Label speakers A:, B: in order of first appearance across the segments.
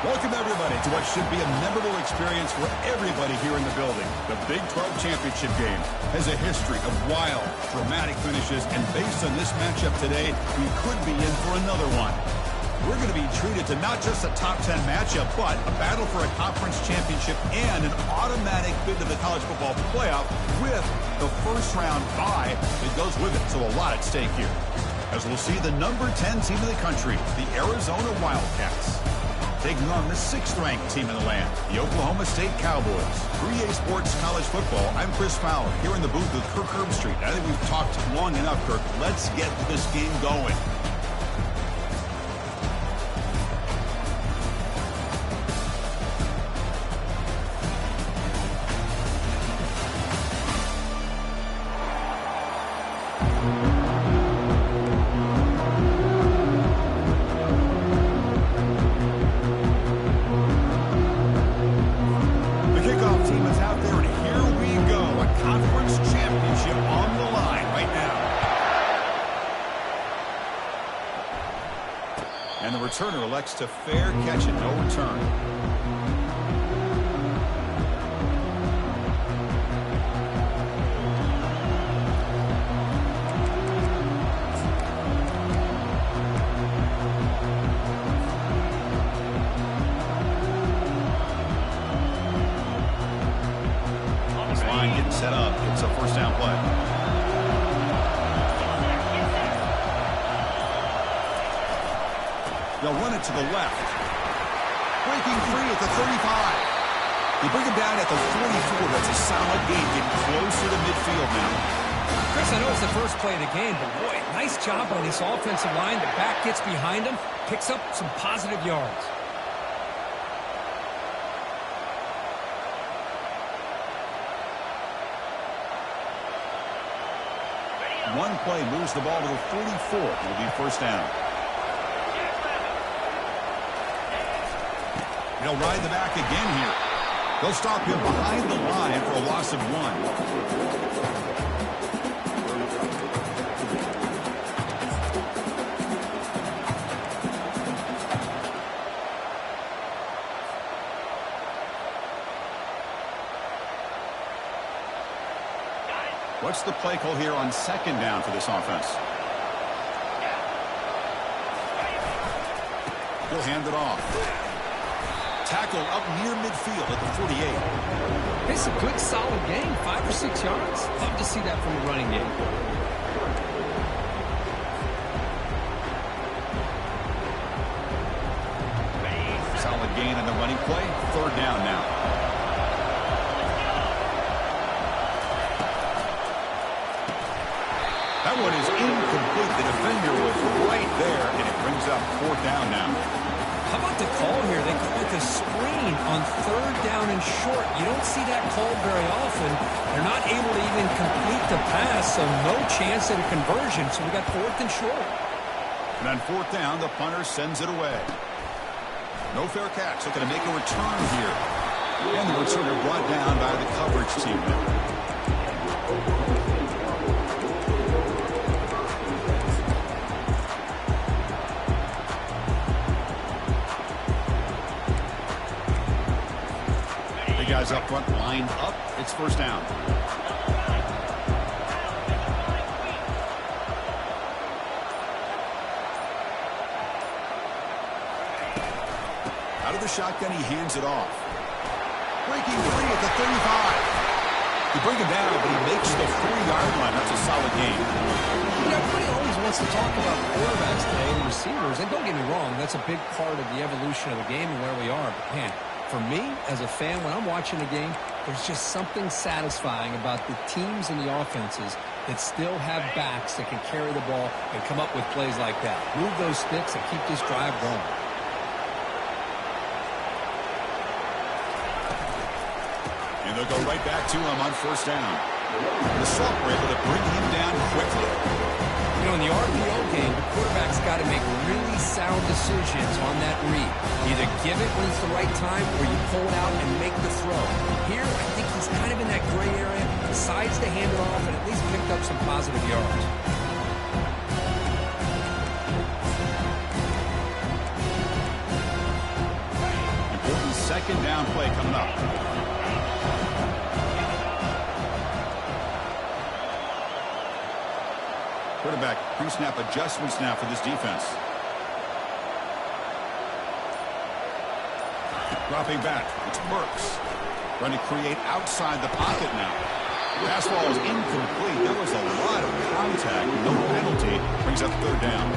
A: Welcome, everybody, to what should be a memorable experience for everybody here in the building. The Big 12 Championship game has a history of wild, dramatic finishes, and based on this matchup today, we could be in for another one. We're going to be treated to not just a top 10 matchup, but a battle for a conference championship and an automatic bid to the college football playoff with the first-round bye that goes with it. So a lot at stake here. As we'll see the number 10 team in the country, the Arizona Wildcats, taking on the 6th-ranked team in the land, the Oklahoma State Cowboys. 3A Sports College Football, I'm Chris Fowler, here in the booth with Kirk Herbstreit. I think we've talked long enough, Kirk. Let's get this game going. And the returner elects to fair catch it, no return. This line getting set up. It's a first down play. They'll run it to the left. Breaking free at the 35. They bring him down at the 44. That's a solid gain, getting closer to midfield now.
B: Chris, I know it's the first play of the game, but boy, nice job on this offensive line. The back gets behind him, picks up some positive yards.
A: One play moves the ball to the 44. It'll be first down. He'll ride the back again here. They'll stop him behind the line for a loss of 1. What's the play call here on second down for this offense? He'll hand it off. Tackle up near midfield at the 48.
B: It's a good, solid game, 5 or 6 yards. Love to see that from the running game.
A: Solid gain in the running play. Third down now. That one is incomplete. The defender was right there, and it brings up fourth down now.
B: How about the call here? They call it the screen on third down and short. You don't see that called very often. They're not able to even complete the pass, so no chance at a conversion. So we got fourth and short.
A: And on fourth down, the punter sends it away. No fair catch. Looking to make a return here. And the returner brought down by the coverage team. Guys up front, lined up. It's first down. Out of the shotgun, he hands it off. Breaking free at the 35. You bring him down, but he makes the 3-yard line. That's a solid gain.
B: You know, everybody always wants to talk about quarterbacks today and receivers. And don't get me wrong, that's a big part of the evolution of the game and where we are. But, man, for me, as a fan, when I'm watching the game, there's just something satisfying about the teams and the offenses that still have backs that can carry the ball and come up with plays like that. Move those sticks and keep this drive going.
A: And they'll go right back to him on first down. The Salk were able to bring him down quickly.
B: You know, in the RPO game, the quarterback's got to make really sound decisions on that read. Either give it when it's the right time or you pull it out and make the throw. Here, I think he's kind of in that gray area, decides to hand it off and at least picked up some positive yards.
A: second down play coming up. Quarterback pre-snap adjustments now for this defense. Dropping back, it's Burks. Trying to create outside the pocket now. Pass ball is incomplete. There was a lot of contact. No penalty. Brings up third down.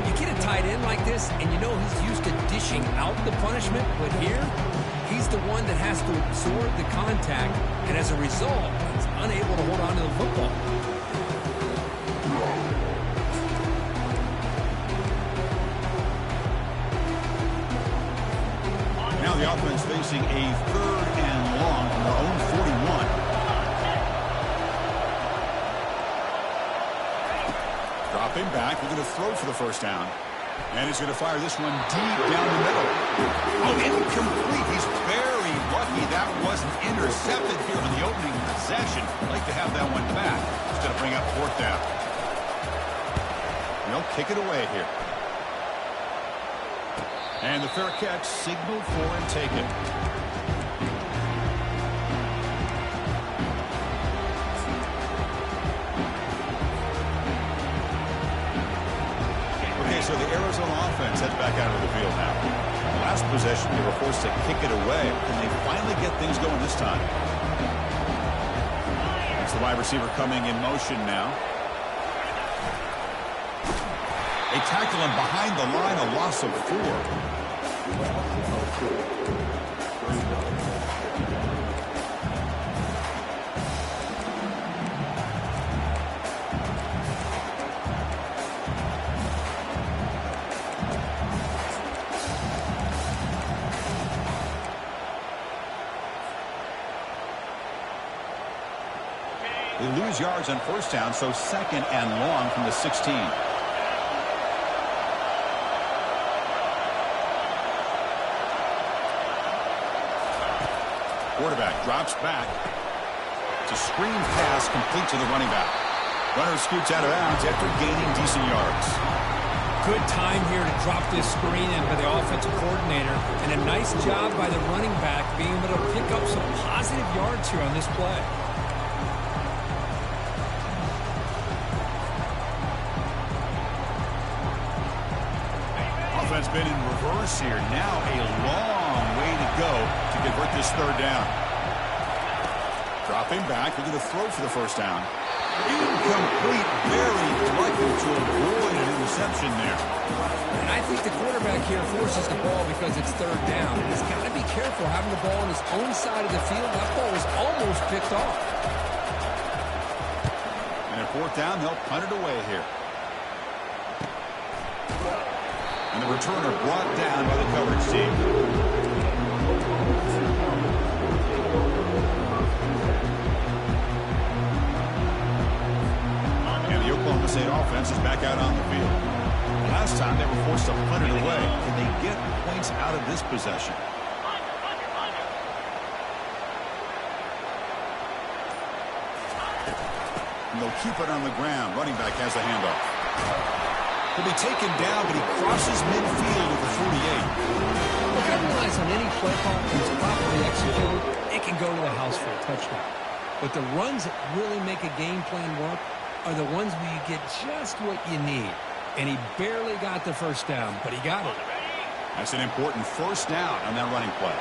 B: You get a tight end like this, and you know he's used to dishing out the punishment, but here, he's the one that has to absorb the contact, and as a result, he's unable to hold on to the football.
A: Now the offense facing a third and long from their own 41. Dropping back, we're going to throw for the first down. And he's going to fire this one deep down the middle. Oh, incomplete. He's very lucky that wasn't intercepted here on the opening possession. I'd like to have that one back. He's going to bring up fourth down. And they'll kick it away here. And the fair catch, signal for and take it. Okay, so the Arizona offense heads back out of the field now. Last possession, they were forced to kick it away. Can they finally get things going this time? It's the wide receiver coming in motion now. They tackle him behind the line, a loss of 4. They lose yards on first down, so second and long from the 16. Quarterback drops back. It's a screen pass complete to the running back. Runner scoots out of bounds after gaining decent yards.
B: Good time here to drop this screen in by the offensive coordinator, and a nice job by the running back being able to pick up some positive yards here on this play.
A: Offense been in reverse here. Now a long way to go to convert this third down. Dropping back, we're going to throw for the first down. Incomplete, very lucky to avoid an interception there.
B: And I think the quarterback here forces the ball because it's third down. And he's got to be careful having the ball on his own side of the field. That ball was almost picked off.
A: And at fourth down, they'll punt it away here. And the returner brought down by the coverage team. And the Oklahoma State offense is back out on the field. Last time they were forced to punt it away. Can they get points out of this possession? And they'll keep it on the ground. Running back has the handoff. He'll be taken down, but he crosses midfield at the 48.
B: Look, I realize on any play call that is properly executed, it can go to the house for a touchdown. But the runs that really make a game plan work are the ones where you get just what you need. And he barely got the first down, but he got it.
A: That's an important first down on that running play.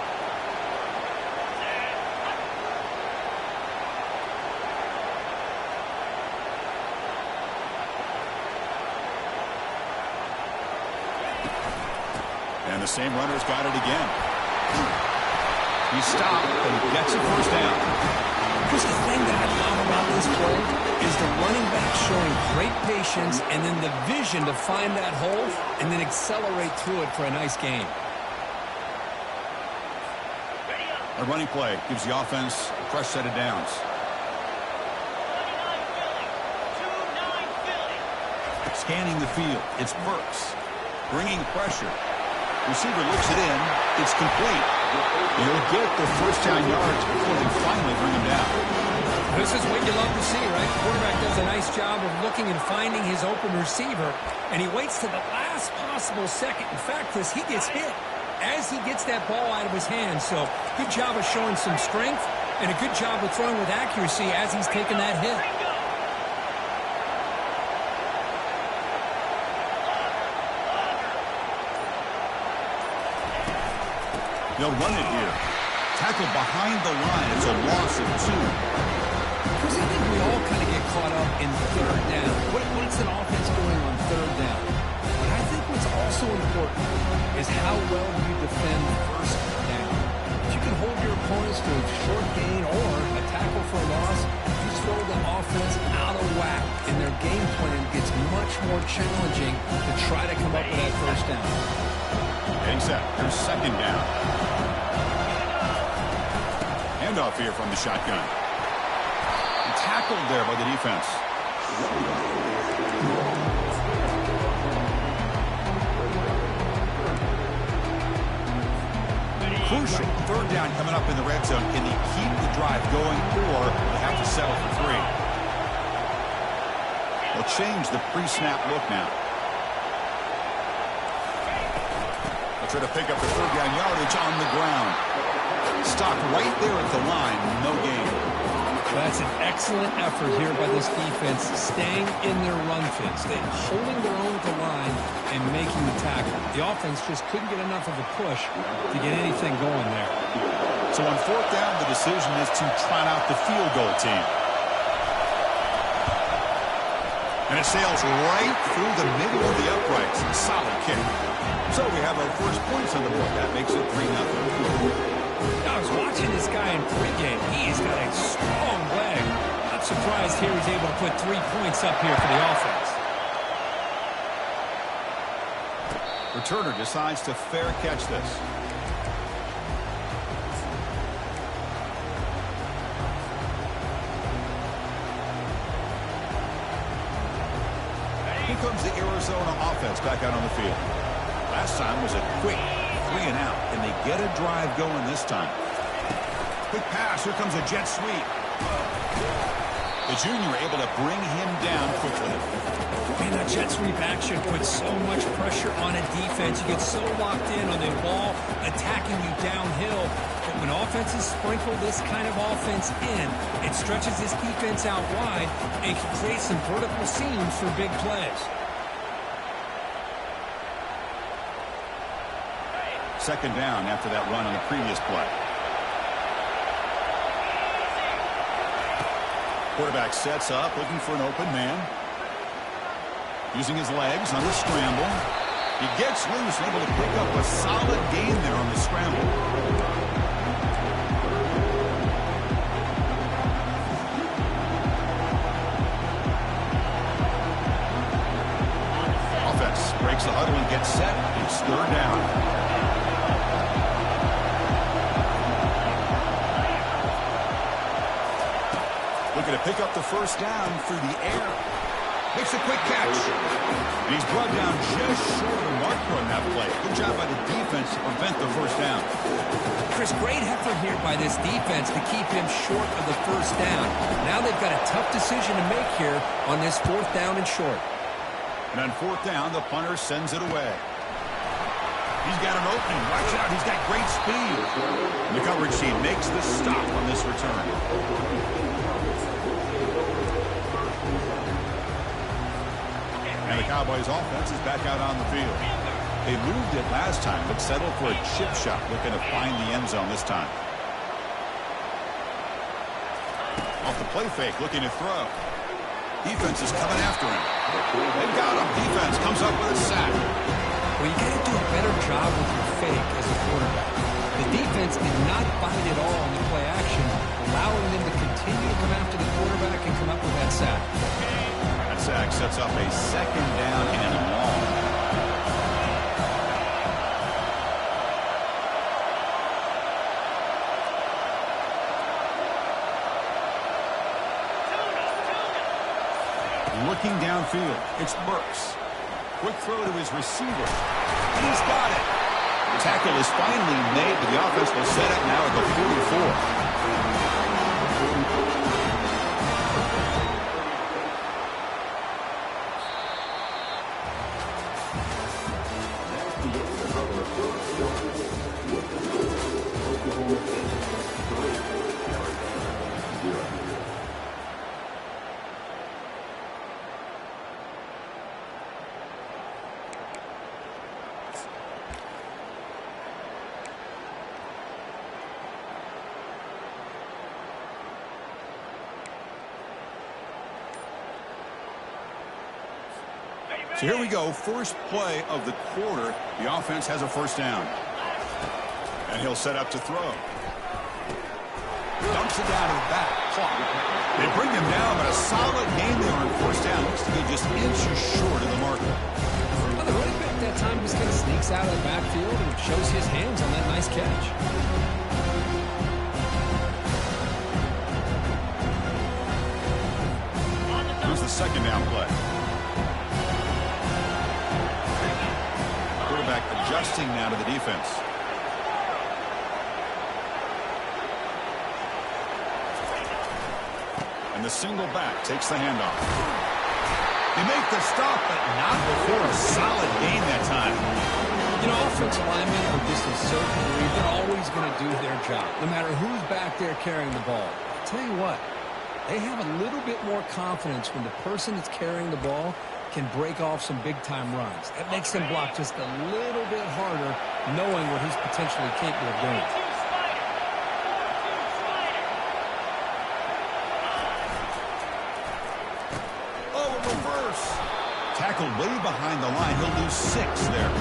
A: And the same runner's got it again. He stopped, but he gets a first down.
B: Here's the thing that I love about this play is the running back showing great patience and then the vision to find that hole and then accelerate through it for a nice gain.
A: A running play gives the offense a fresh set of downs. Scanning the field, it's Burks. Bringing pressure. Receiver looks it in. It's complete. He'll get the first down yards before they finally bring him down.
B: This is what you love to see, right? The quarterback does a nice job of looking and finding his open receiver, and he waits to the last possible second. In fact, as he gets hit, as he gets that ball out of his hands. So good job of showing some strength and a good job of throwing with accuracy as he's taking that hit.
A: They'll run it here. Tackle behind the line. It's a loss of 2.
B: Because I think we all kind of get caught up in third down. What's an offense doing on third down? But I think what's also important is how well you defend first down. If you can hold your opponents to a short gain or a tackle for a loss, you throw the offense out of whack, and their game plan gets much more challenging to try to come up with that first down.
A: Getting set. Here's second down. Handoff here from the shotgun. Tackled there by the defense. Crucial third down coming up in the red zone. Can they keep the drive going, or they have to settle for 3? They'll change the pre-snap look now. They'll try to pick up the third down yardage on the ground. Stopped right there at the line. No gain.
B: That's an excellent effort here by this defense, staying in their run fits. They're holding their own at the line and making the tackle. The offense just couldn't get enough of a push to get anything going there.
A: So on fourth down, the decision is to trot out the field goal team. And it sails right through the middle of the uprights. Solid kick. So we have our first points on the board. That makes it 3-0.
B: I was watching this guy in pregame. He's got a strong leg. Not surprised here he's able to put 3 points up here for the offense.
A: Returner decides to fair catch this. Here comes the Arizona offense back out on the field. Last time was a quick 3 and out, and they get a drive going this time. Quick pass. Here comes a jet sweep. The junior able to bring him down quickly.
B: Man, that jet sweep action puts so much pressure on a defense. You get so locked in on the ball attacking you downhill. But when offenses sprinkle this kind of offense in, it stretches this defense out wide and can create some vertical seams for big plays.
A: Second down after that run on the previous play. Quarterback sets up, looking for an open man. Using his legs on the scramble. He gets loose and able to pick up a solid gain there on the scramble. Offense breaks the huddle and gets set. It's third down. Looking to pick up the first down through the air. Makes a quick catch. And he's brought down just short of the marker on that play. Good job by the defense to prevent the first down.
B: Chris, great effort here by this defense to keep him short of the first down. Now they've got a tough decision to make here on this fourth down and short.
A: And on fourth down, the punter sends it away. He's got an opening. Watch out. He's got great speed. And the coverage team makes the stop on this return. And the Cowboys offense is back out on the field. They moved it last time, but settled for a chip shot, looking to find the end zone this time. Off the play fake, looking to throw. Defense is coming after him. They've got him. Defense comes up with a sack.
B: Well, you got to do a better job with your fake as a quarterback. The defense did not bite at all on the play action, allowing them to continue to come after the quarterback and come up with that sack.
A: That sack sets up a second down and long. Looking downfield, it's Burks. Quick throw to his receiver. He's got it. The tackle is finally made, but the offense will set up now at the 44. So here we go, first play of the quarter. The offense has a first down. And he'll set up to throw. Dumps it down to the back. Clock. They bring him down, but a solid gain there on first down. Looks to be just inches short of the marker.
B: Well, the running back that time just kind of sneaks out of the backfield and shows his hands on that nice catch.
A: Here's the second down play. Quarterback adjusting now to the defense. And the single back takes the handoff. They make the stop, but not before a solid gain that time.
B: You know, offensive linemen are just a certain breed. They're always going to do their job, no matter who's back there carrying the ball. I'll tell you what, they have a little bit more confidence when the person that's carrying the ball can break off some big-time runs. That makes them block just a little bit harder, knowing what he's potentially capable of doing.
A: Tackled way behind the line. He'll lose 6 there.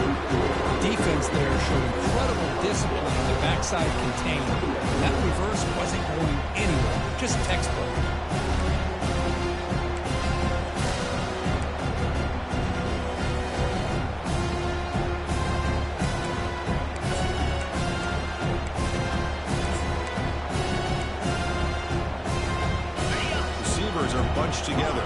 B: Defense there showed incredible discipline on the backside containment. That reverse wasn't going anywhere. Just textbook.
A: Receivers are bunched together.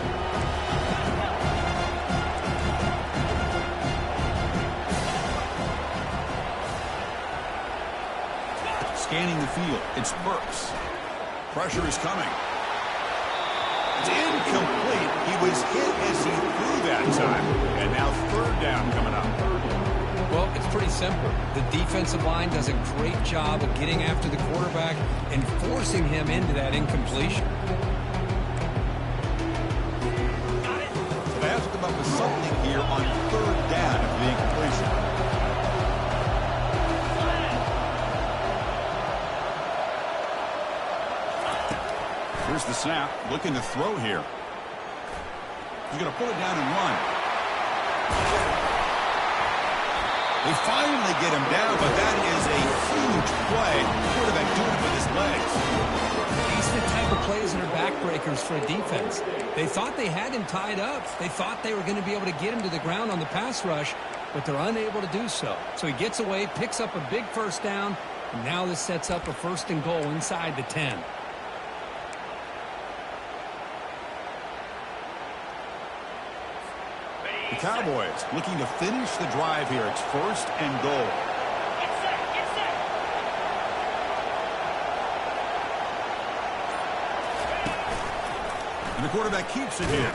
A: Scanning the field, it's Burks. Pressure is coming. It's incomplete. He was hit as he threw that time. And now third down coming up.
B: Well, it's pretty simple. The defensive line does a great job of getting after the quarterback and forcing him into that incompletion.
A: They have to come up with something here on third down of the incompletion. Here's the snap, looking to throw here. He's going to pull it down and run. They finally get him down, but that is a huge play. Quarterback doing it with his legs.
B: These are the type of plays that are backbreakers for a defense. They thought they had him tied up. They thought they were going to be able to get him to the ground on the pass rush, but they're unable to do so. So he gets away, picks up a big first down, and now this sets up a first and goal inside the 10.
A: The Cowboys looking to finish the drive here. It's first and goal.
C: Get set.
A: And the quarterback keeps it here.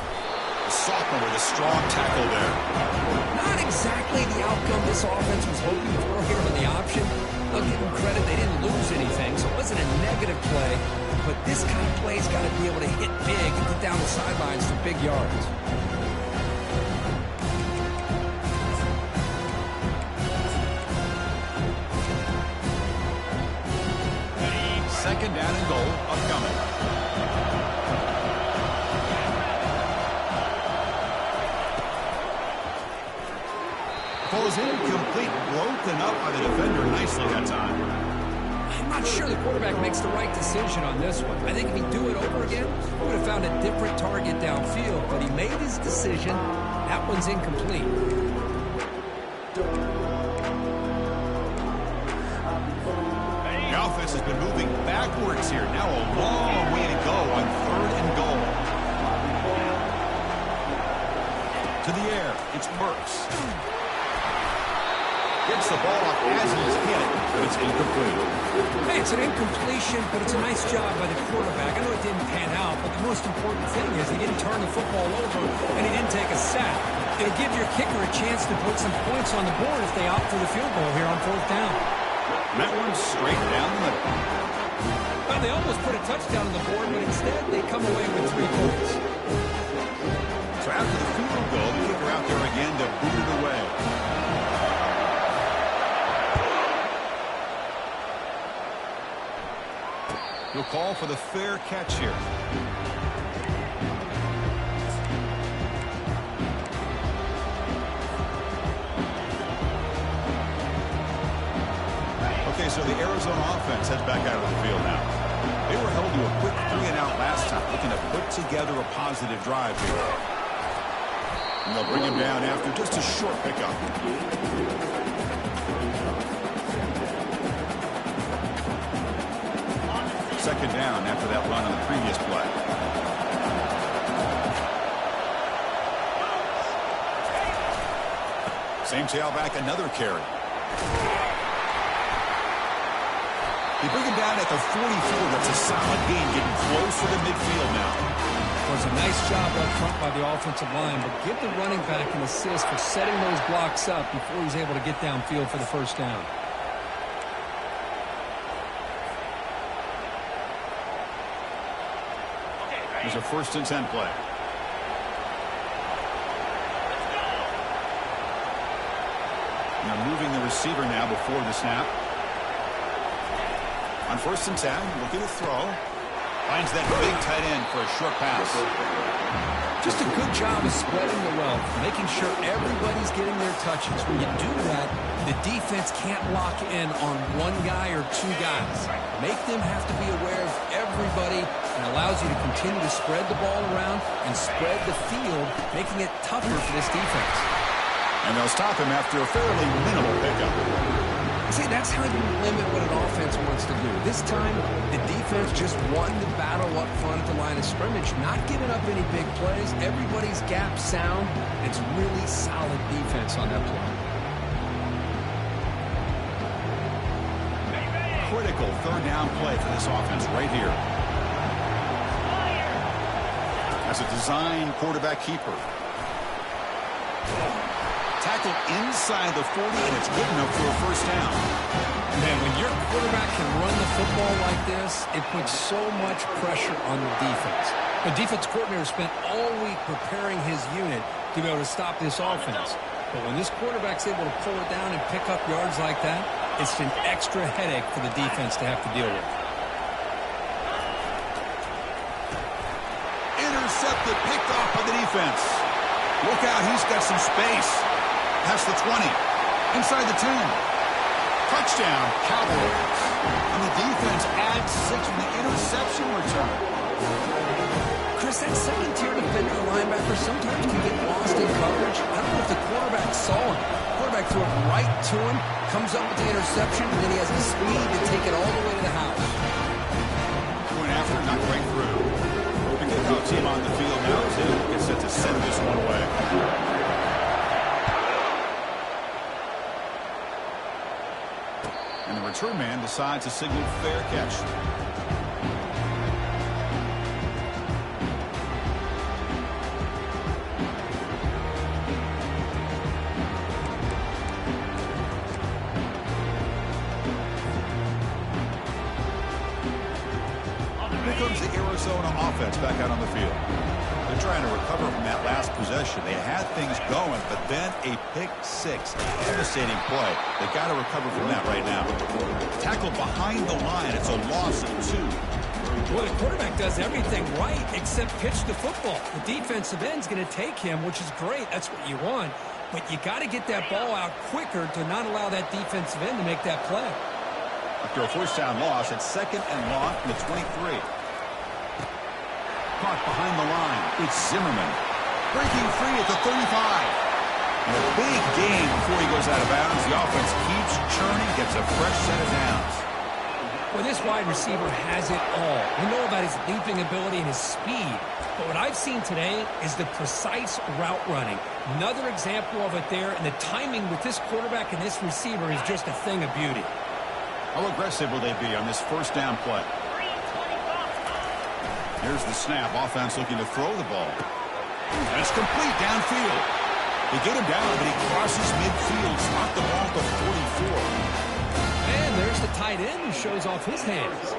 A: The sophomore with a strong tackle there.
B: Not exactly the outcome this offense was hoping for here on the option. I'll give them credit, they didn't lose anything, so it wasn't a negative play. But this kind of play's got to be able to hit big and get down the sidelines for big yards.
A: Second down and goal upcoming. Falls incomplete, broken up by the defender nicely that time.
B: I'm not sure the quarterback makes the right decision on this one. I think if he'd do it over again, he would have found a different target downfield, but he made his decision. That one's incomplete.
A: The offense has been moving backwards here. Now a long way to go on third and goal. To the air, it's Burks. Gets the ball off as he's hit it, but it's incomplete.
B: Hey, it's an incompletion, but it's a nice job by the quarterback. I know it didn't pan out, but the most important thing is he didn't turn the football over and he didn't take a sack. It'll give your kicker a chance to put some points on the board if they opt for the field goal here on fourth down.
A: And that one's straight down the middle.
B: Well, they almost put a touchdown on the board, but instead they come away with 3 points.
A: So after the field goal, the kicker out there again to boot it away. He'll call for the fair catch here. Arizona offense heads back out of the field now. They were held to a quick 3-and-out last time, looking to put together a positive drive here. And they'll bring him down after just a short pickup. Second down after that run on the previous play. Same tailback, another carry. They bring him down at the 44. That's a solid gain, getting closer to midfield now.
B: It was a nice job up front by the offensive line, but give the running back an assist for setting those blocks up before he's able to get downfield for the first down.
A: There's a 1st and 10 play. Now moving the receiver now before the snap. On 1st and 10, looking to throw. Finds that big tight end for a short pass.
B: Just a good job of spreading the wealth, making sure everybody's getting their touches. When you do that, the defense can't lock in on one guy or two guys. Make them have to be aware of everybody, and allows you to continue to spread the ball around and spread the field, making it tougher for this defense.
A: And they'll stop him after a fairly minimal pickup.
B: See, that's how you limit what an offense wants to do. This time, the defense just won the battle up front at the line of scrimmage, not giving up any big plays. Everybody's gap sound. It's really solid defense on that play.
A: Critical 3rd down play for this offense right here. As a design quarterback keeper. Tackled inside the 40, and it's good enough for a first down.
B: Man, when your quarterback can run the football like this, it puts so much pressure on the defense. The defense coordinator spent all week preparing his unit to be able to stop this offense. But when this quarterback's able to pull it down and pick up yards like that, it's an extra headache for the defense to have to deal with.
A: Intercepted, picked off by the defense. Look out, he's got some space. Past the 20. Inside the 10. Touchdown, Cowboys. And the defense adds 6 with the interception return.
B: Chris, that second-tier defender linebacker sometimes can get lost in coverage. I don't know if the quarterback saw him. The quarterback threw it right to him, comes up with the interception, and then he has the speed to take it all the way to the house.
A: Going after it, not right through. The kickoff team on the field now is in. Gets set to send this one away. And the return man decides to signal fair catch. Here comes the Arizona offense back out on the field. They're trying to recover from that last possession. They had things going, but then a pick six. A devastating play. They got to recover from that right now. Tackled behind the line. It's a loss of 2.
B: Well, the quarterback does everything right except pitch the football. The defensive end's going to take him, which is great. That's what you want. But you got to get that ball out quicker to not allow that defensive end to make that play.
A: After a first down loss, it's 2nd and long from the 23. Caught behind the line. It's Zimmerman. Breaking free at the 35. And a big gain before he goes out of bounds. The offense keeps churning, gets a fresh set of downs.
B: Well, this wide receiver has it all. We know about his leaping ability and his speed. But what I've seen today is the precise route running. Another example of it there, and the timing with this quarterback and this receiver is just a thing of beauty.
A: How aggressive will they be on this first down play? Here's the snap. Offense looking to throw the ball. And it's complete downfield. They get him down, but he crosses midfield. Stopped the ball at the 44.
B: And there's the tight end who shows off his hands.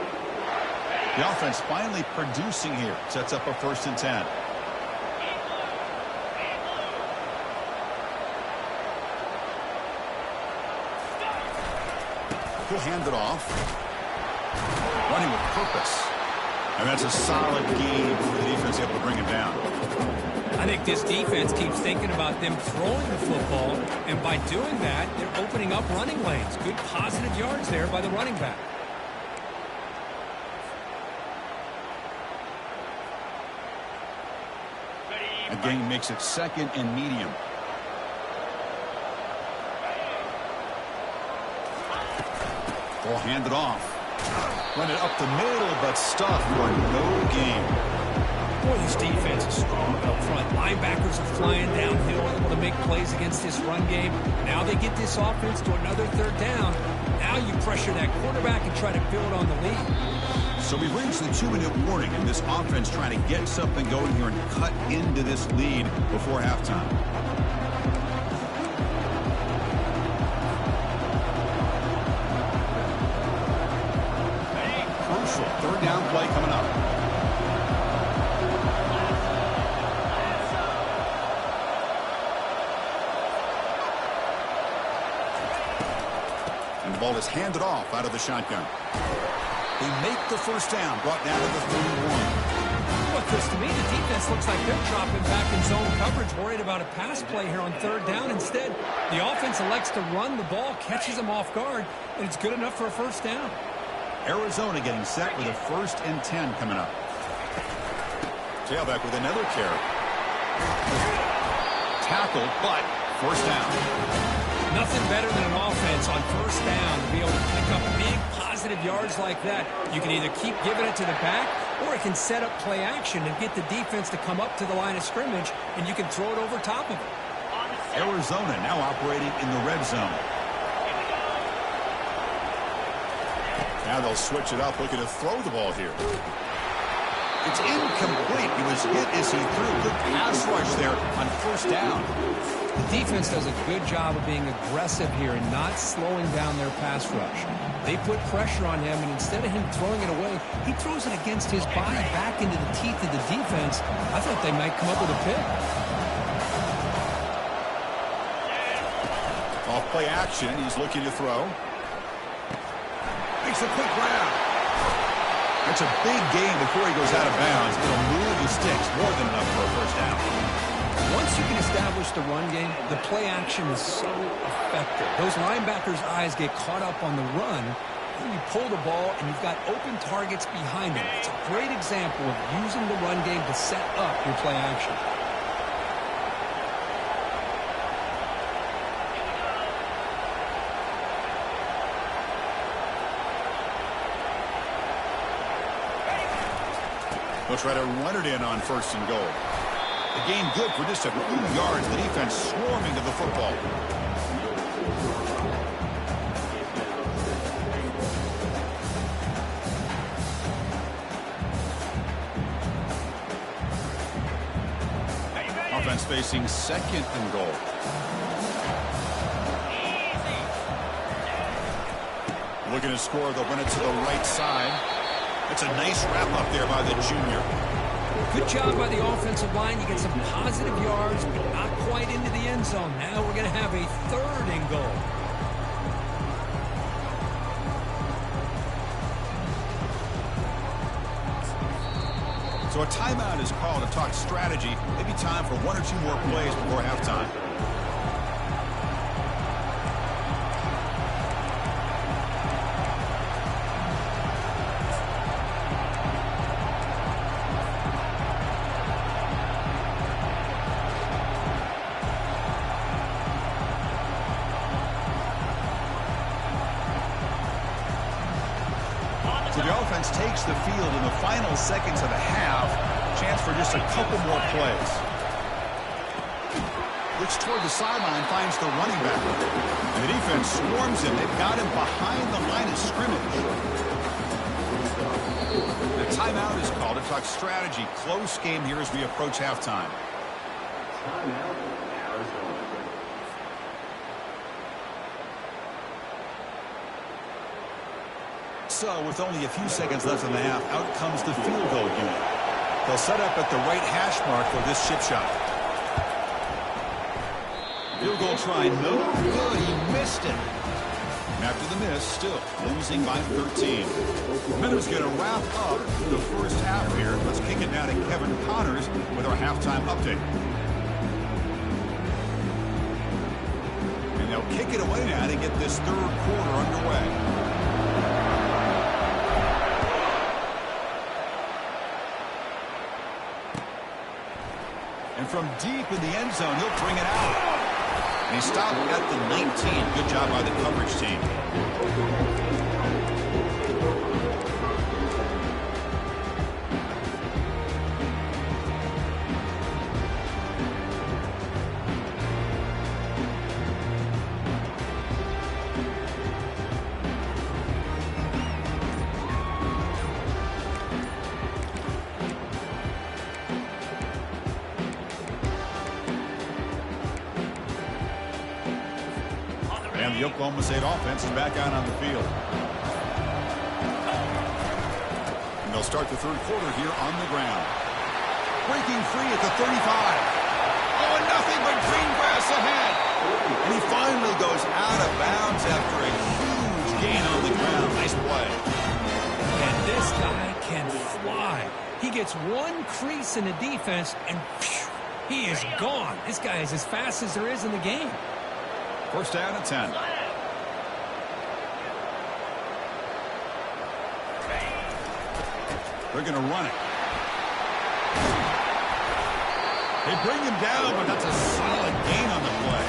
A: The offense finally producing here. Sets up a 1st and 10. He'll hand it off. Running with purpose. And that's a solid game for the defense able to bring him down.
B: I think this defense keeps thinking about them throwing the football, and by doing that, they're opening up running lanes. Good positive yards there by the running back.
A: A gain makes it 2nd and medium. Ball handed off. Run it up the middle, but stuffed for no gain.
B: Boy, this defense is strong up front. Linebackers are flying downhill, able to make plays against this run game. Now they get this offense to another 3rd down. Now you pressure that quarterback and try to build on the lead.
A: So we've reached the 2-minute warning, and this offense trying to get something going here and cut into this lead before halftime. Crucial 3rd down play coming up. And the ball is handed off out of the shotgun. They make the 1st down, brought down to the 31.
B: Well, Chris, to me, the defense looks like they're dropping back in zone coverage, worried about a pass play here on 3rd down. Instead, the offense elects to run the ball, catches them off guard, and it's good enough for a 1st down.
A: Arizona getting set with a 1st and 10 coming up. Tailback with another carry. Tackled, but 1st down.
B: Nothing better than an offense on 1st down to be able to pick up big positive yards like that. You can either keep giving it to the back, or it can set up play action and get the defense to come up to the line of scrimmage, and you can throw it over top of it.
A: Arizona now operating in the red zone. Now they'll switch it up, looking to throw the ball here. It's incomplete. He was hit as he threw. Good pass rush there on 1st down.
B: The defense does a good job of being aggressive here and not slowing down their pass rush. They put pressure on him, and instead of him throwing it away, he throws it against his body back into the teeth of the defense. I thought they might come up with a pick.
A: Off play action, he's looking to throw. Makes a quick grab. That's a big gain before he goes out of bounds. It'll move the sticks, more than enough for a 1st down.
B: Once you can establish the run game, the play action is so effective. Those linebackers' eyes get caught up on the run, and you pull the ball, and you've got open targets behind them. It's a great example of using the run game to set up your play action.
A: They'll try to run it in on 1st and goal. The gain good for just a few yards. The defense swarming to the football. Offense facing 2nd and goal. Looking to score. They'll run it to the right side. It's a nice wrap up there by the junior.
B: Good job by the offensive line. You get some positive yards, but not quite into the end zone. Now we're going to have a 3rd and goal.
A: So a timeout is called to talk strategy. Maybe time for 1 or 2 more plays before halftime. So the offense takes the field in the final seconds of the half. Chance for just a couple more plays. Looks toward the sideline, finds the running back. And the defense swarms him. They've got him behind the line of scrimmage. The timeout is called to talk strategy. Close game here as we approach halftime. So, with only a few seconds left in the half, out comes the field goal unit. They'll set up at the right hash mark for this chip shot. Field goal try, no good. He missed it. After the miss, still losing by 13. Minute's going to wrap up the 1st half here. Let's kick it now to Kevin Connors with our halftime update. And they'll kick it away now to get this 3rd quarter underway. And from deep in the end zone, he'll bring it out. And he stopped at the 19. Good job by the coverage team. And the Oklahoma State offense is back out on the field. And they'll start the third quarter here on the ground. Breaking free at the 35. Oh, and nothing but green grass ahead. And he finally goes out of bounds after a huge gain on the ground. Nice play.
B: And this guy can fly. He gets one crease in the defense, and phew, he is gone. This guy is as fast as there is in the game.
A: First down and 10. They're going to run it. They bring him down, but that's a solid gain on the play.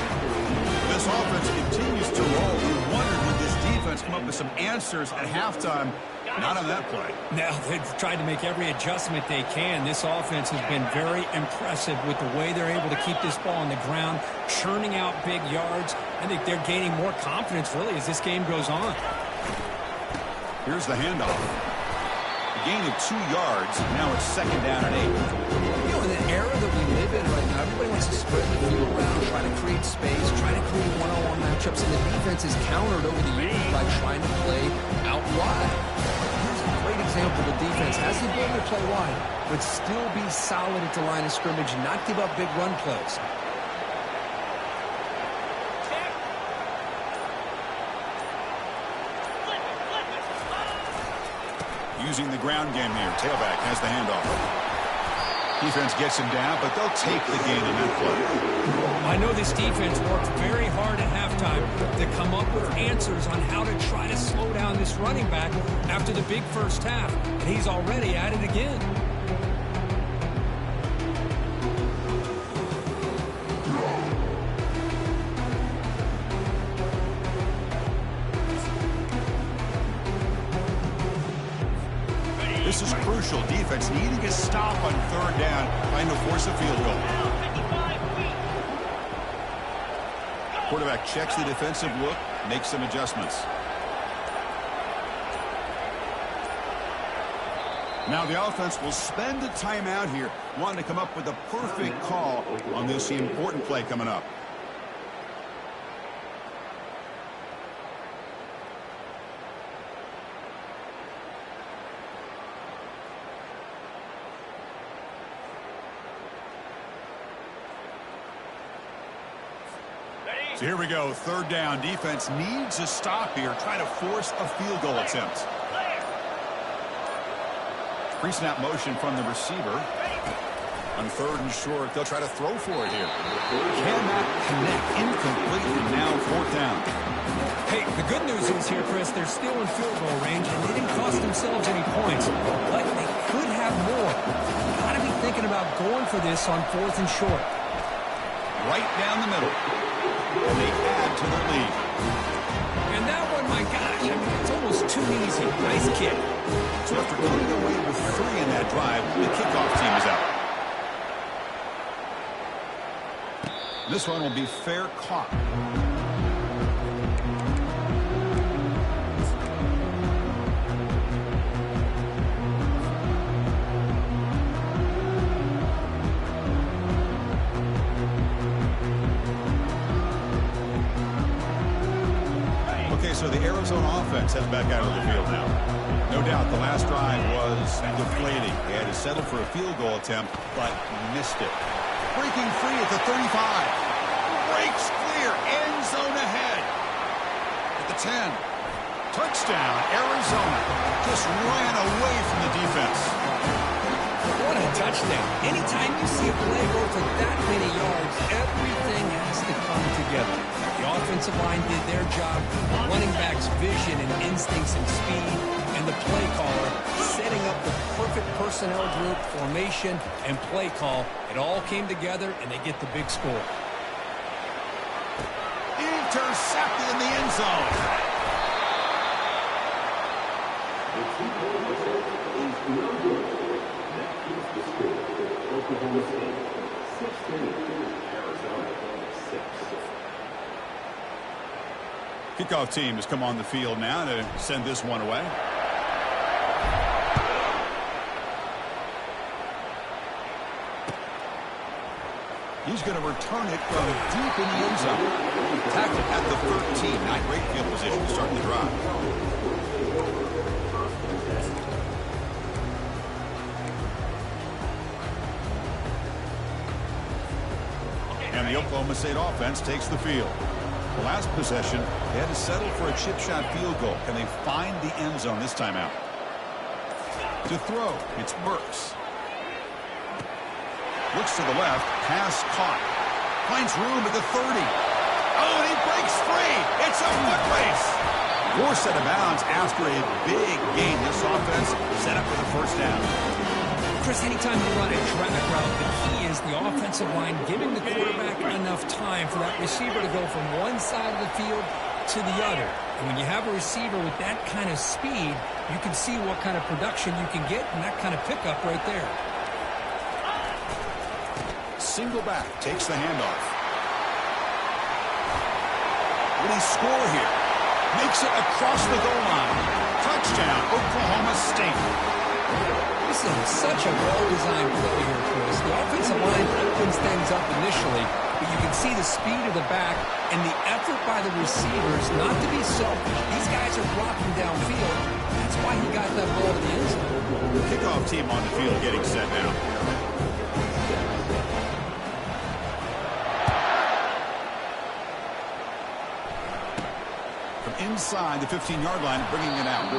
A: This offense continues to roll. We wondered, would this defense come up with some answers at halftime? Not on that play.
B: Now, they've tried to make every adjustment they can. This offense has been very impressive with the way they're able to keep this ball on the ground, churning out big yards. I think they're gaining more confidence, really, as this game goes on.
A: Here's the handoff. A gain of 2 yards. Now it's second down and 8.
B: You know, in the era that we live in right now, everybody wants to spread the field around, try to create space, try to create one-on-one matchups, and the defense is countered over the years by trying to play out wide. Here's a great example. The defense has the ability to play wide, but still be solid at the line of scrimmage and not give up big run plays.
A: Using the ground game here. Tailback has the handoff. Defense gets him down, but they'll take the gain on that play.
B: I know this defense worked very hard at halftime to come up with answers on how to try to slow down this running back after the big first half, and he's already at it again.
A: This is crucial. Defense needing a stop on third down, trying to force a field goal. Quarterback checks the defensive look, makes some adjustments. Now the offense will spend a timeout here, wanting to come up with a perfect call on this important play coming up. So here we go, third down. Defense needs a stop here, trying to force a field goal attempt. Pre-snap motion from the receiver. On third and short, they'll try to throw for it here. Cannot connect, incomplete, and now fourth down.
B: Hey, the good news is here, Chris, they're still in field goal range, and they didn't cost themselves any points, but they could have more. Got to be thinking about going for this on fourth and short.
A: Right down the middle. And they add to their lead.
B: And that one, my gosh, I mean, it's almost too easy. Nice kick.
A: So after coming away with 3 in that drive, the kickoff team is out. This one will be fair caught. So the Arizona offense heads back out of the field now. No doubt the last drive was deflating. They had to settle for a field goal attempt, but missed it. Breaking free at the 35. Breaks clear. End zone ahead. At the 10. Touchdown, Arizona. Just ran away from the defense.
B: What a touchdown. Anytime you see a play go for that many yards, everything has to come together. The offensive line did their job, running backs' vision and instincts and speed, and the play caller setting up the perfect personnel group, formation, and play call. It all came together, and they get the big score.
A: Intercepted in the end zone.
D: Oklahoma State 16, Arizona 6.
A: Kickoff team has come on the field now to send this one away. He's going to return it from deep in the end zone. Tackled at the 13. Not great field position to start the drive. And the Oklahoma State offense takes the field. The last possession, they had to settle for a chip shot field goal. Can they find the end zone this time out? To throw, it's Burks. Looks to the left, pass caught. Finds room at the 30. Oh, and he breaks free. It's a foot race. Forced out of bounds after a big gain. This offense set up for the first down.
B: Chris, anytime you run a drag route, the key is the offensive line giving the quarterback enough time for that receiver to go from one side of the field to the other. And when you have a receiver with that kind of speed, you can see what kind of production you can get and that kind of pickup right there.
A: Single back, takes the handoff. Will he score here? Makes it across the goal line. Touchdown, Oklahoma State.
B: This is such a well-designed play here, Chris. The offensive line opens things up initially, but you can see the speed of the back and the effort by the receivers not to be selfish. These guys are blocking downfield. That's why he got that ball to the end zone.
A: Kickoff team on the field getting set now. Inside the 15-yard line, bringing it out.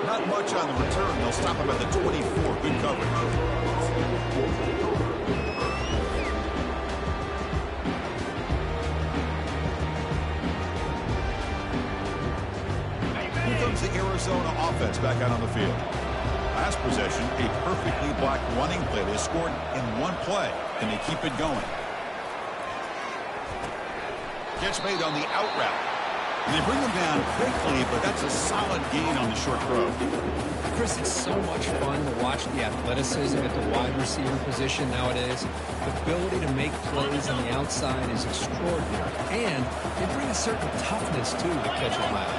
A: Not much on the return. They'll stop him at the 24. Good coverage. Here comes the Arizona offense back out on the field. Last possession, a perfectly blocked running play. They scored in one play, and they keep it going. Catch made on the out route. And they bring him down quickly, but that's a solid gain on the short throw.
B: Chris, it's so much fun to watch the athleticism at the wide receiver position nowadays. The ability to make plays on the outside is extraordinary. And they bring a certain toughness, too, to catch a flag.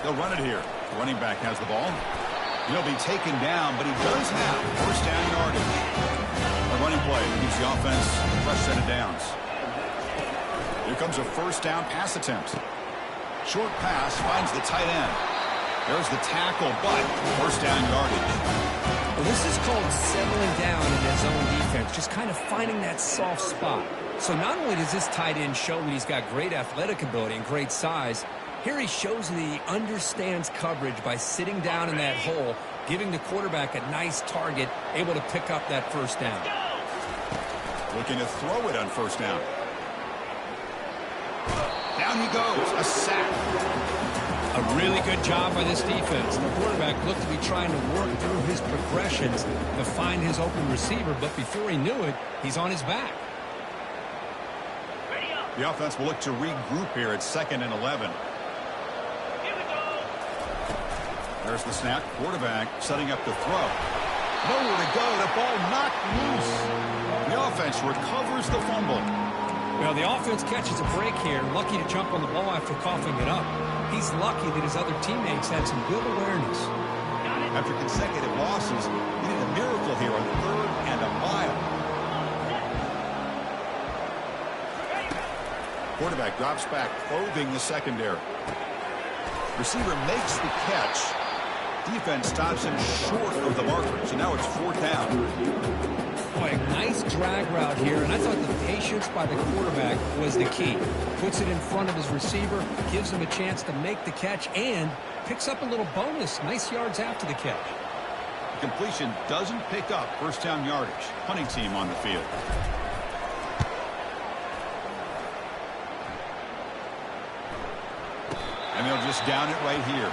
A: They'll run it here. The running back has the ball. He'll be taken down, but he does have first down yardage. A running play gives the offense a fresh set of downs. Here comes a first down pass attempt. Short pass finds the tight end. There's the tackle, but first down yardage.
B: Well, this is called settling down in his zone defense, just kind of finding that soft spot. So not only does this tight end show that he's got great athletic ability and great size, here he shows that he understands coverage by sitting down in that hole, giving the quarterback a nice target, able to pick up that first down.
A: Looking to throw it on first down. Down he goes, a sack.
B: A really good job by this defense. The quarterback looked to be trying to work through his progressions to find his open receiver, but before he knew it, he's on his back.
A: The offense will look to regroup here at 2nd and 11. There's the snap. Quarterback setting up the throw. Nowhere to go. The ball knocked loose. The offense recovers the fumble.
B: Well, the offense catches a break here, lucky to jump on the ball after coughing it up. He's lucky that his other teammates had some good awareness.
A: After consecutive losses, he did a miracle here on 3rd and a mile. Quarterback drops back, probing the secondary. Receiver makes the catch. Defense stops him short of the marker, so now it's 4th down.
B: Boy, a nice drag route here, and I thought the patience by the quarterback was the key. Puts it in front of his receiver, gives him a chance to make the catch, and picks up a little bonus. Nice yards after the catch.
A: completion doesn't pick up first down yardage. Punting team on the field. And they'll just down it right here.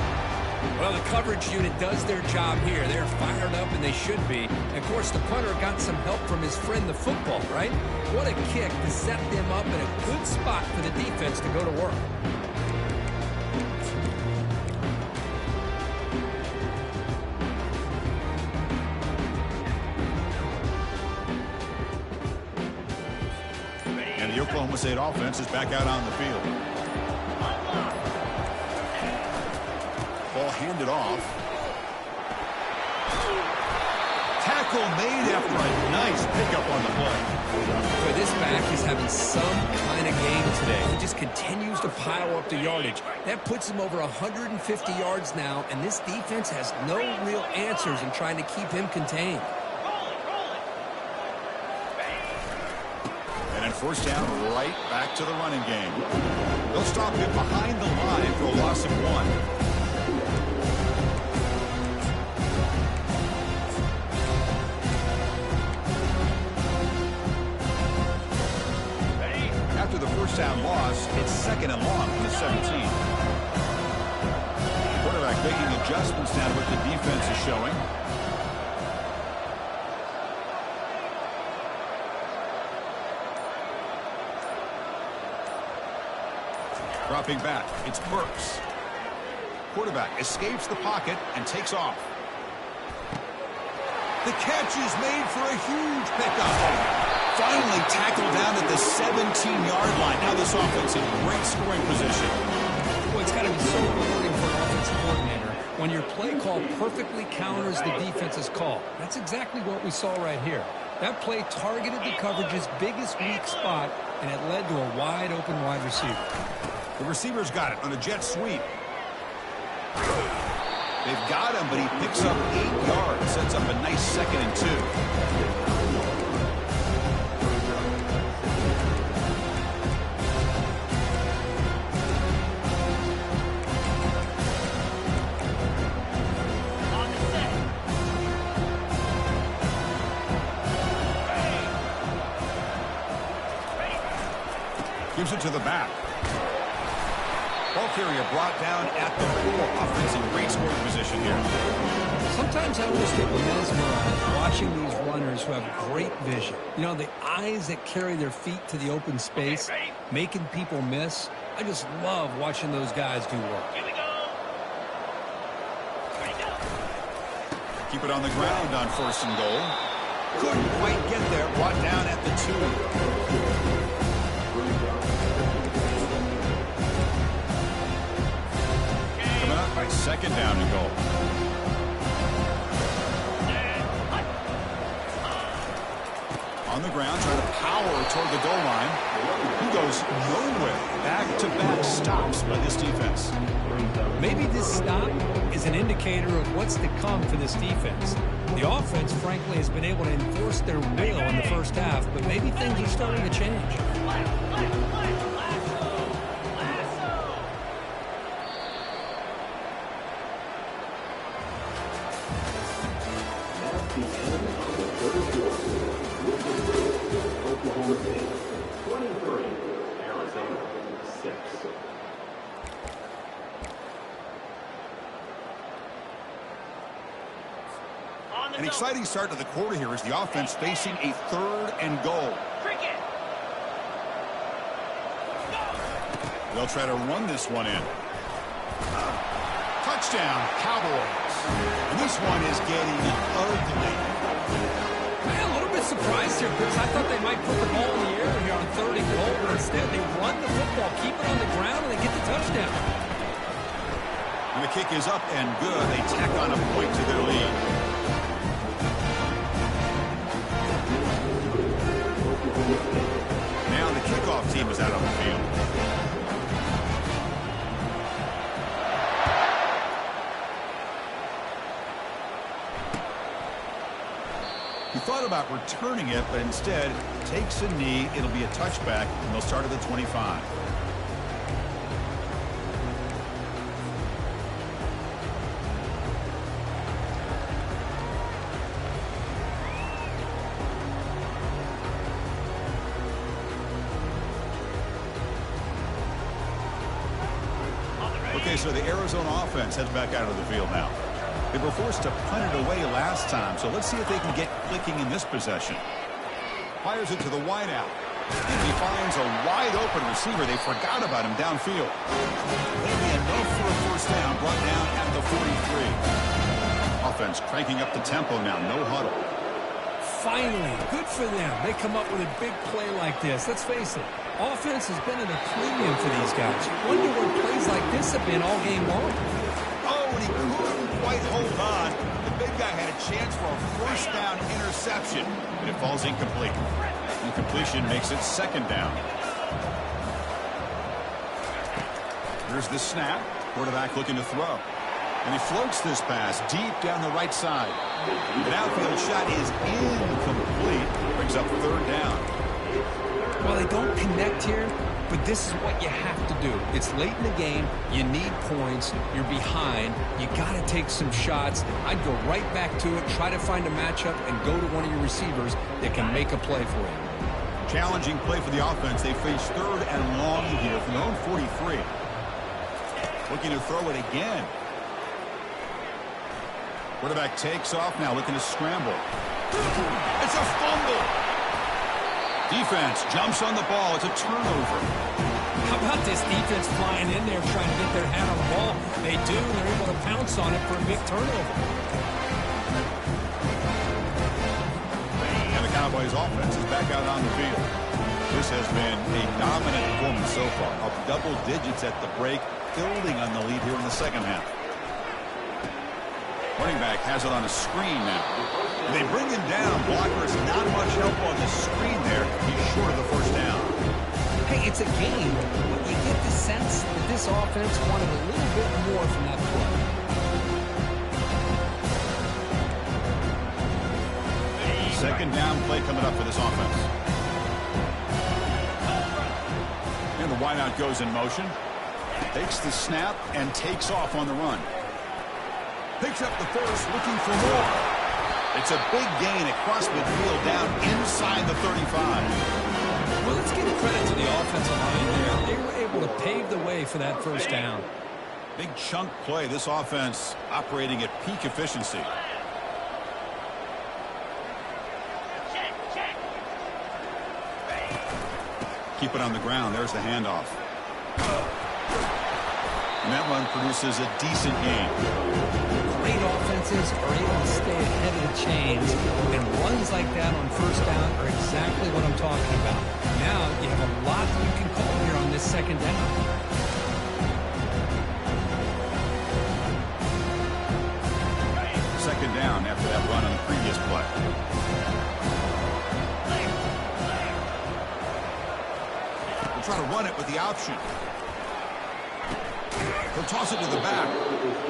B: Well, the coverage unit does their job here. They're fired up, and they should be. And of course, the punter got some help from his friend, the football, right? What a kick to set them up in a good spot for the defense to go to work.
A: And the Oklahoma State offense is back out on the field. Ball handed off. Tackle made after a nice pickup on the play.
B: Boy, this back is having some kind of game today. He just continues to pile up the yardage. That puts him over 150 yards now, and this defense has no real answers in trying to keep him contained.
A: And then first down, right back to the running game. They'll stop him behind the line for a loss of 1. After the first down loss, it's second and long from the 17. Quarterback making adjustments now to what the defense is showing. Dropping back, it's Burks. Quarterback escapes the pocket and takes off. The catch is made for a huge pickup. Finally tackled down at the 17-yard line. Now this offense in great scoring position.
B: Well, it's got to be so rewarding for an offensive coordinator when your play call perfectly counters the defense's call. That's exactly what we saw right here. That play targeted the coverage's biggest weak spot, and it led to a wide-open wide receiver.
A: The receiver's got it on a jet sweep. They've got him, but he picks up 8 yards. Sets up a nice 2nd and 2. Gives it to the back. Ball carrier brought down at the 4. Offense in great scoring position here.
B: Sometimes I almost get mesmerized watching these runners who have great vision. You know, the eyes that carry their feet to the open space, making people miss. I just love watching those guys do work.
C: Here we go. Ready, go.
A: Keep it on the ground on 1st and goal. Couldn't quite get there. Brought down at the 2. By 2nd down and goal. On the ground, trying to power toward the goal line. He goes nowhere. Back-to-back stops by this defense.
B: Maybe this stop is an indicator of what's to come for this defense. The offense, frankly, has been able to enforce their will in the first half, but maybe things are starting to change.
D: Oklahoma State 23, Arizona 6.
A: An exciting start to the quarter here as the offense facing a 3rd and goal.
C: Cricket.
A: They'll try to run this one in. Touchdown, Cowboys. And this one is getting ugly.
B: I'm a little bit surprised here, Chris. I thought they might put the ball in the air here on 3rd and goal, but instead they run the football, keep it on the ground, and they get the touchdown.
A: And the kick is up and good. They tack on a point to their lead. Now the kickoff team is out on the field. He thought about returning it, but instead takes a knee. It'll be a touchback, and they'll start at the 25. Okay, so the Arizona offense heads back out of the field now. They were forced to punt it away last time, so let's see if they can get clicking in this possession. Fires it to the wideout. And he finds a wide-open receiver. They forgot about him downfield. That'll be enough for a first down, brought down at the 43. Offense cranking up the tempo now, no huddle.
B: Finally, good for them. They come up with a big play like this. Let's face it, offense has been at a premium for these guys. You wonder where plays like this have been all game long.
A: Oh, and he couldn't quite hold on. The big guy had a chance for a first down interception, but it falls incomplete. Incompletion makes it second down. Here's the snap. Quarterback looking to throw. And he floats this pass deep down the right side. An outfield shot is incomplete. Brings up third down.
B: Well, they don't connect here, but this is what you have to do. It's late in the game. You need points. You're behind. You got to take some shots. I'd go right back to it, try to find a matchup, and go to one of your receivers that can make a play for you.
A: Challenging play for the offense. They face third and long here from their own 43. Looking to throw it again. Quarterback takes off now, looking to scramble. It's a fumble. Defense jumps on the ball. It's a turnover.
B: How about this defense flying in there trying to get their hand on the ball? They do. They're able to pounce on it for a big turnover.
A: And the Cowboys offense is back out on the field. This has been a dominant performance so far. Up double digits at the break, building on the lead here in the second half. Running back has it on a screen now. They bring him down. Blockers not much help on the screen there. He's short of the first down.
B: Hey, it's a game, but you get the sense that this offense wanted a little bit more from that play.
A: Second down play coming up for this offense. And the wideout goes in motion. Takes the snap and takes off on the run. Picks up the first, looking for more. It's a big gain across midfield down inside the 35.
B: Well, let's give credit to the offensive line there. They were able to pave the way for that first down.
A: Big chunk play. This offense operating at peak efficiency. Keep it on the ground. There's the handoff. And that run produces a decent gain.
B: Great offenses are able to stay ahead of the chains, and runs like that on first down are exactly what I'm talking about. Now you have a lot you can call here on this second down.
A: Second down after that run on the previous play. We'll try to run it with the option. He'll toss it to the back.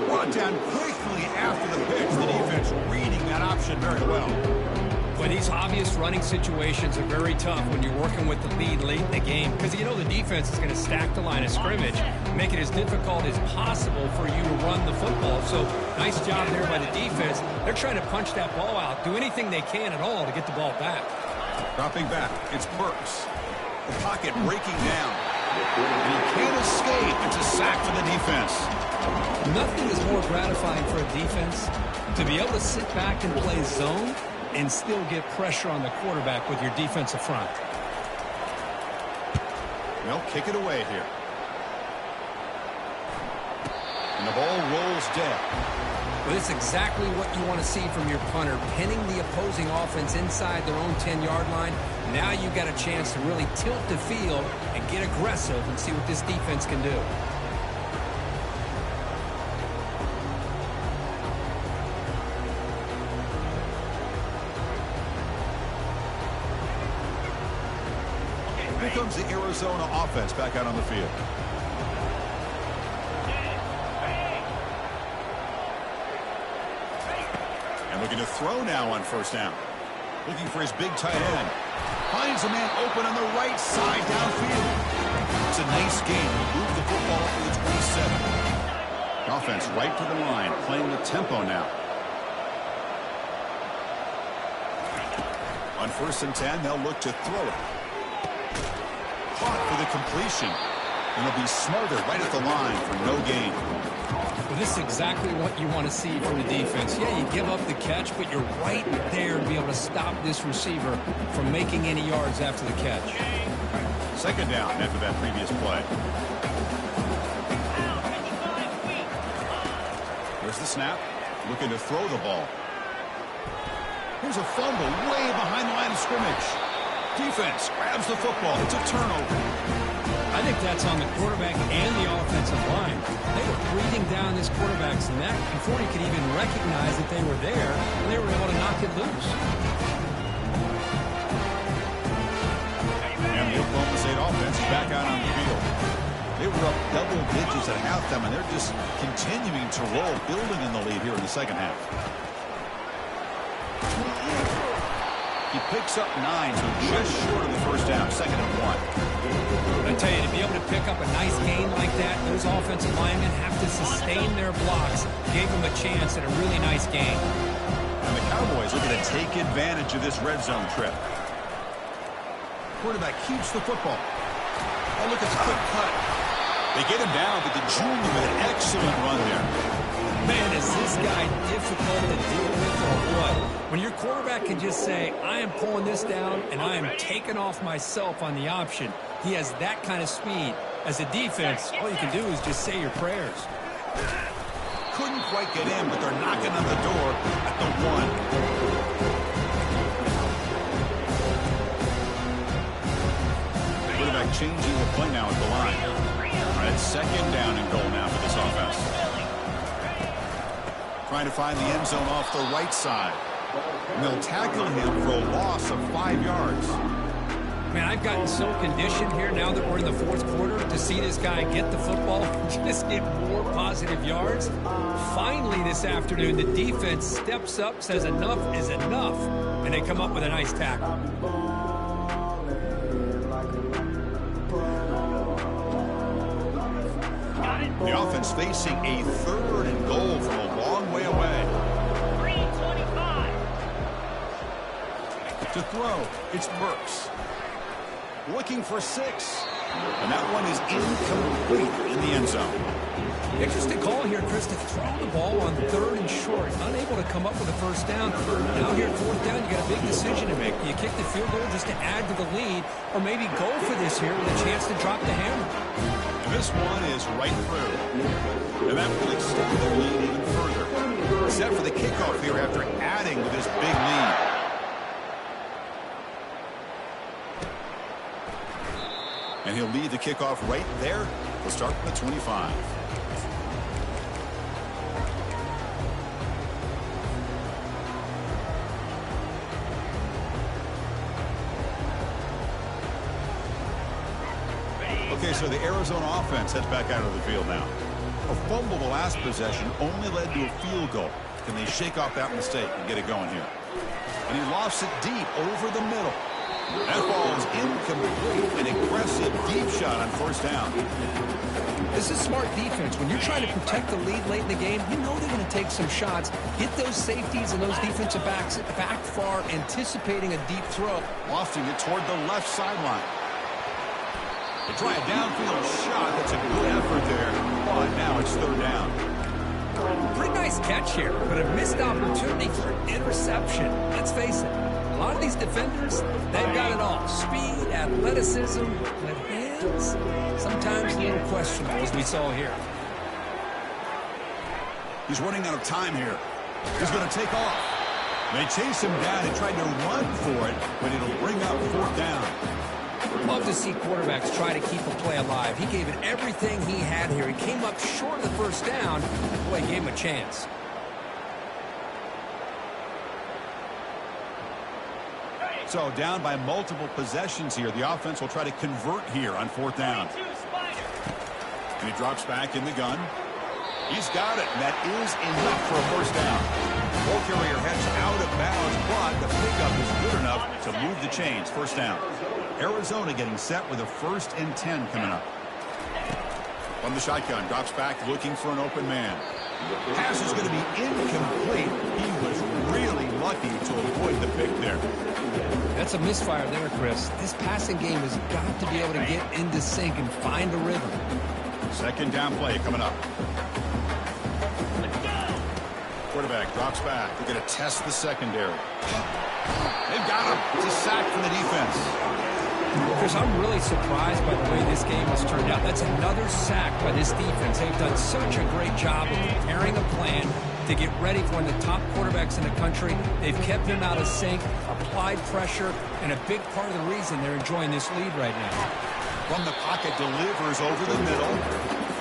A: Brought down quickly after the pitch. The defense reading that option very well.
B: But these obvious running situations are very tough when you're working with the lead late in the game, because you know the defense is going to stack the line of scrimmage, make it as difficult as possible for you to run the football. So nice job there by the defense. They're trying to punch that ball out, do anything they can at all to get the ball back.
A: Dropping back, it's Burks. The pocket breaking down. And he can't escape. It's a sack for the defense.
B: Nothing is more gratifying for a defense to be able to sit back and play zone and still get pressure on the quarterback with your defensive front.
A: They'll kick it away here. And the ball rolls dead.
B: But it's exactly what you want to see from your punter, pinning the opposing offense inside their own 10-yard line. Now you've got a chance to really tilt the field and get aggressive and see what this defense can do.
A: Here comes the Arizona offense back out on the field. And looking to throw now on first down. Looking for his big tight end. Finds a man open on the right side downfield. It's a nice game. He moved the football to the 27. The offense right to the line, playing the tempo now. On 1st and 10, they'll look to throw it. Caught for the completion. And he'll be smothered right at the line for no gain.
B: Well, this is exactly what you want to see from the defense. Yeah, you give up the catch, but you're right there to be able to stop this receiver from making any yards after the catch.
A: Second down after that previous play. Here's the snap. Looking to throw the ball. Here's a fumble way behind the line of scrimmage. Defense grabs the football. It's a turnover.
B: I think that's on the quarterback and the offensive line. They were breathing down this quarterback's neck before he could even recognize that they were there, and they were able to knock it loose.
A: And the Oklahoma State offense is back out on the field. They were up double digits at halftime, and they're just continuing to roll, building in the lead here in the second half. He picks up 9, so just short of the first down, 2nd and 1.
B: I tell you, to be able to pick up a nice gain like that, those offensive linemen have to sustain their blocks. Gave them a chance at a really nice gain.
A: And the Cowboys looking to take advantage of this red zone trip. Quarterback keeps the football. Oh, look at the quick cut. They get him down, but the junior with an excellent run there.
B: Man, is this guy difficult to deal with or what? When your quarterback can just say, I am pulling this down and I am taking off myself on the option. He has that kind of speed. As a defense, all you can do is just say your prayers.
A: Couldn't quite get in, but they're knocking on the door at the 1. Quarterback changing the play now at the line. All right, 2nd down and goal now for this offense. Trying to find the end zone off the right side. And they'll tackle him for a loss of 5 yards.
B: Man, I've gotten so conditioned here now that we're in the 4th quarter to see this guy get the football and just get more positive yards. Finally this afternoon, the defense steps up, says enough is enough, and they come up with a nice tackle.
A: The offense facing a 3rd and goal from a long way away.
C: 3:25.
A: To throw, it's Burks. Looking for 6. And that one is incomplete in the end zone.
B: Interesting call here, Chris, to throw the ball on 3rd and short. Unable to come up with a first down. Now here at 4th down, you got a big decision to make. Do you kick the field goal just to add to the lead, or maybe go for this here with a chance to drop the hammer?
A: And this one is right through. And that will extend the lead even further. Set for the kickoff here after adding to this big lead. And he'll lead the kickoff right there. We'll start from the 25. Okay, so the Arizona offense heads back out of the field now. A fumble the last possession only led to a field goal. Can they shake off that mistake and get it going here? And he lofts it deep over the middle. That ball is incomplete. An aggressive deep shot on 1st down.
B: This is smart defense. When you're trying to protect the lead late in the game, you know they're going to take some shots. Get those safeties and those defensive backs back far, anticipating a deep throw.
A: Lofting it toward the left sideline. They try a downfield shot. That's a good effort there. But now it's 3rd down.
B: Pretty nice catch here, but a missed opportunity for an interception. Let's face it, a lot of these defenders, they've got it all. Speed, athleticism, but hands, sometimes a little questionable, as we saw here.
A: He's running out of time here. He's going to take off. They chase him down and tried to run for it, but it'll bring up 4th down.
B: Love to see quarterbacks try to keep a play alive. He gave it everything he had here. He came up short of the first down. Boy, he gave him a chance.
A: So down by multiple possessions here. The offense will try to convert here on 4th down. And he drops back in the gun. He's got it. That is enough for a 1st down. Ball carrier heads out of bounds, but the pickup is good enough to move the chains. 1st down. Arizona getting set with a 1st and 10 coming up. From the shotgun, drops back looking for an open man. Pass is going to be incomplete. He was really lucky to avoid the pick there.
B: That's a misfire there, Chris. This passing game has got to be able to get into sync and find a rhythm.
A: Second down play coming up. Quarterback drops back. They're going to test the secondary. They've got him. It's a sack from the defense.
B: Chris, I'm really surprised by the way this game has turned out. That's another sack by this defense. They've done such a great job of preparing a plan to get ready for one of the top quarterbacks in the country. They've kept him out of sync, applied pressure, and a big part of the reason they're enjoying this lead right now.
A: From the pocket, delivers over the middle.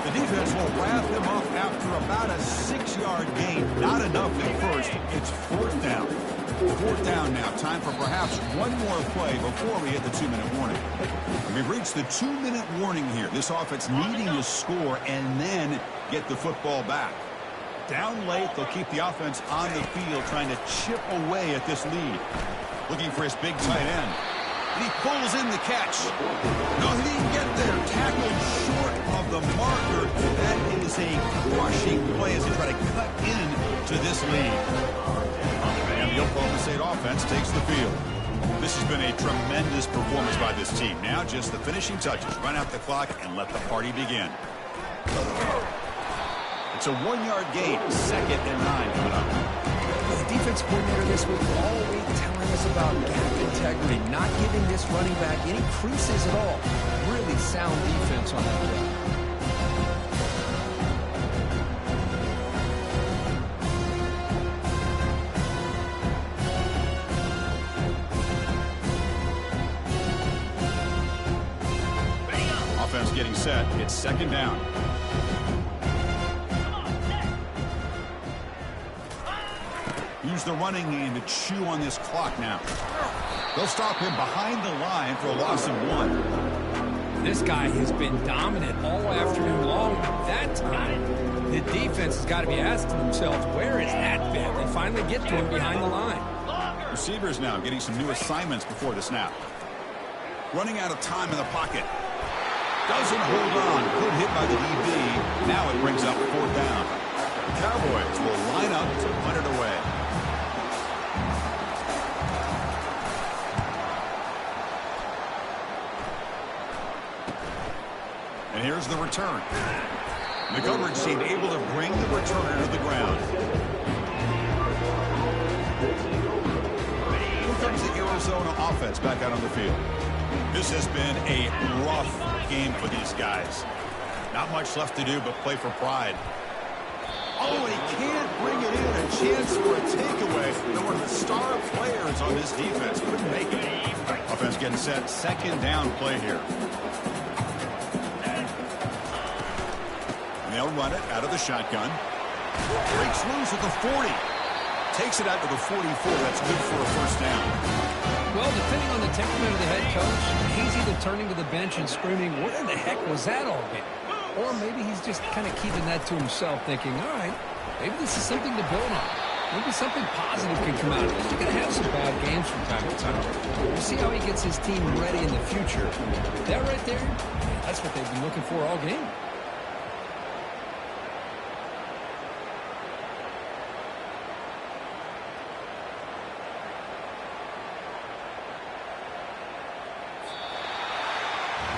A: The defense will wrap him up after about a 6-yard gain. Not enough at first. It's fourth down. Fourth down now. Time for perhaps one more play before we hit the 2-minute warning. We've reached the 2-minute warning here. This offense needing to score and then get the football back. Down late, they'll keep the offense on the field trying to chip away at this lead. Looking for his big tight end. And he pulls in the catch. No, he didn't get there. Tackled short of the marker. That is a crushing play as they try to cut into this lead. And the Oklahoma State offense takes the field. This has been a tremendous performance by this team. Now just the finishing touches. Run out the clock and let the party begin. It's a 1-yard gain. 2nd and 9 coming up.
B: The defense coordinator this week all week telling us about gap integrity, not giving this running back any creases at all. Really sound defense on that play.
A: Offense getting set. It's 2nd down. Use the running game to chew on this clock now. They'll stop him behind the line for a loss of 1.
B: This guy has been dominant all afternoon long. That time, the defense has got to be asking themselves, where is that fit? They finally get to him behind the line.
A: Receivers now getting some new assignments before the snap. Running out of time in the pocket. Doesn't hold on. Good hit by the DB. Now it brings up 4th down. The Cowboys will line up to punt it away. And here's the return. The coverage team able to bring the returner to the ground. Here comes the Arizona offense back out on the field. This has been a rough game for these guys. Not much left to do but play for pride. Oh, he can't bring it in. A chance for a takeaway. They're one of the star players on this defense. Couldn't make it. Offense getting set. 2nd down play here. They'll run it out of the shotgun. Breaks loose at the 40. Takes it out to the 44. That's good for a 1st down.
B: Well, depending on the temperament of the head coach, he's either turning to the bench and screaming, what in the heck was that all game? Or maybe he's just kind of keeping that to himself, thinking, all right, maybe this is something to build on. Maybe something positive can come out of this. You're going to have some bad games from time to time. We'll see how he gets his team ready in the future. That right there, that's what they've been looking for all game.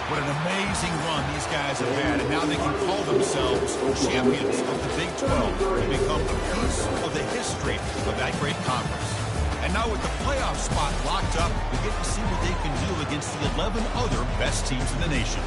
A: What an amazing run these guys have had, and now they can call themselves champions of the Big 12 and become a piece of the history of that great conference. And now with the playoff spot locked up, we get to see what they can do against the 11 other best teams in the nation.